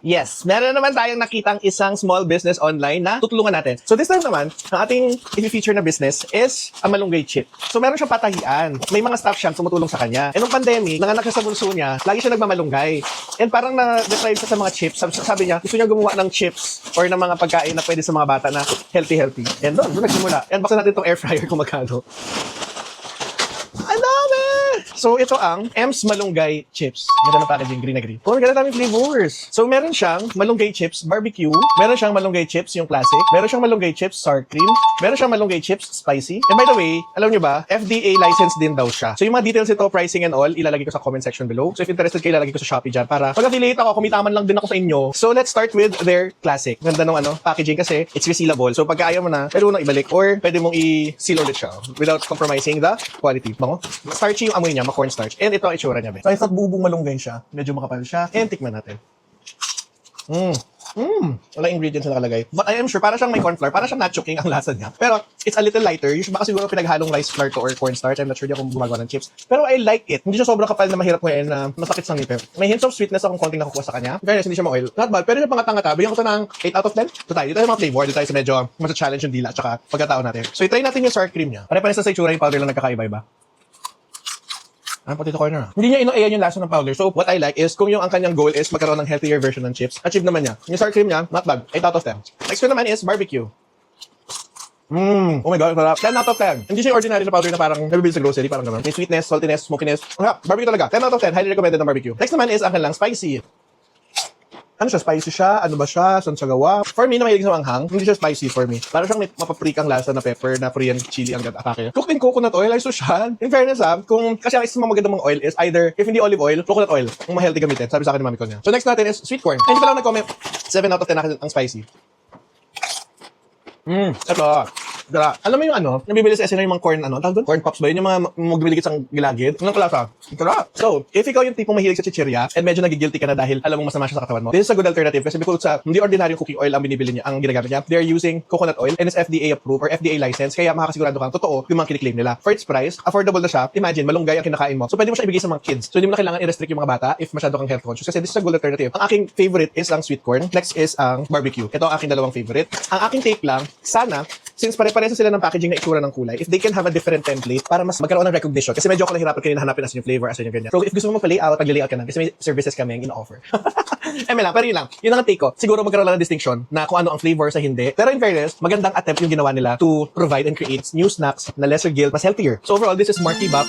Yes, meron naman tayong nakitang isang small business online na tutulungan natin. So this time naman, ang ating i-feature na business is ang malunggay chip. So meron siyang patahian. May mga staff siyang tumutulong sa kanya. And nung pandemic, nanganak siya sa bunso niya, lagi siya nagmamalunggay. And parang na-deprive siya sa mga chips. Sabi niya, gusto niya gumawa ng chips or ng mga pagkain na pwede sa mga bata na healthy. And doon nagsimula. And buksan natin itong air fryer kung magkano. Ang dami! So, ito ang M's Malunggay Chips. Ganda ng packaging, green na green. Oh, ganda daming flavors. So, meron siyang malunggay chips barbecue. Meron siyang malunggay chips yung classic. Meron siyang malunggay chips sour cream. Meron siyang malunggay chips spicy. And by the way, alam nyo ba, FDA licensed din daw siya. So, yung mga details ito, pricing and all, ilalagay ko sa comment section below. So, if interested kayo, ilalagay ko sa Shopee dyan para pag affiliate ako, kumitaman lang din ako sa inyo. So, let's start with their classic. Ganda ng packaging kasi it's resealable. So, pagka ayaw mo na, pwede mo nang ibalik or pwede mong i-seal ulit siya without compromising the quality. Bango? Starchy yung amoy niya, cornstarch. And ito ang itsura niya, be. So, I thought bubong malunggay siya. Medyo makapal siya. And tikman natin. Wala ingredients na nakalagay. But I am sure, para siyang may corn flour. Para siyang nacho king ang lasa niya. Pero, it's a little lighter. Usually, baka siguro pinaghalong rice flour to or cornstarch. I'm not sure di ako gumagawa ng chips. Pero I like it. Hindi siya sobrang kapal na mahirap ngayon na masakit sa ngipin. May hints of sweetness akong konting nakukuha sa kanya. Fairness, hindi siya ma-oil. Not bad. Pero siya pangata-ngata. Bigyan ko ito ng 8 out of 10. Ito tayo. Dito tayo mga flavor. Dito tayo sa medyo mas challenge yung dila. Tsaka pagkatao natin. So, i-try natin yung sour cream niya. Pare-pares sa itsura yung powder lang nagkakaiba-iba. Potato corner. Hindi niya ino-ayan yung lasa ng powder. So, what I like is, kung yung ang kanyang goal is magkaroon ng healthier version ng chips, achieve naman niya. Yung sour cream niya, not bad. 8 out of 10. Next one naman is barbecue. Oh my God, sarap. 10 out of 10. Hindi siya ordinary na powder na parang nabibili sa grocery, parang gano'n. May sweetness, saltiness, smokiness. Barbecue talaga. 10 out of 10. Highly recommended ng barbecue. Next naman is ang kanilang spicy. Ano siya? Spicy siya? Ano ba siya? Saan siya gawa? For me, na mahilig sa manghang, hindi siya spicy for me. Para siyang may mapaprikang lasa na pepper na Korean chili ang atake. Cooked in coconut oil, ay social. In fairness kung kasi ang isa mga magandang mga oil is either, if hindi olive oil, coconut oil. Kung ma-healthy gamitin. Sabi sa akin ni mami ko niya. So next natin is sweet corn. And hindi pa lang nag-comment, 7 out of 10 akin ang spicy. Ito. Dara. Alam mo yung nabibili sa SNR yung mga corn, tawag doon? Corn pops ba yun? Yung mga magbibiligit sa gilagid. Anong kalasa? Dara. So, if ikaw yung tipong mahilig sa chichirya, and medyo nagigilty ka na dahil alam mo masama siya sa katawan mo, this is a good alternative kasi because sa hindi ordinaryong cooking oil ang binibili niya, ang ginagamit niya, they're using coconut oil and it's FDA approved or FDA licensed, kaya makakasigurado kang totoo yung mga kiniklaim nila. For its price, affordable na siya. Imagine, malunggay ang kinakain mo. So, pwede mo siya ibigay sa mga kids. So, hindi mo na kailangan i-restrict yung mga bata if masyado kang health conscious kasi this is a good alternative. Ang aking favorite is ang sweet corn. Next is ang barbecue. Ito ang aking dalawang favorite. Ang aking take lang, sana since pare-pareho sila ng packaging na itsura ng kulay, if they can have a different template para mas magkaroon ng recognition. Kasi medyo ako nahirapan kanina hanapin as yung flavor, as yung ganyan. So if gusto mo magpa-layout, pag-layout ka na. Kasi may services kami yung ino-offer. Pero yun lang. Yun ang take ko. Siguro magkaroon lang ng distinction na kung ano ang flavor sa hindi. Pero in fairness, magandang attempt yung ginawa nila to provide and create new snacks na lesser guilt, mas healthier. So overall, this is Marky Bop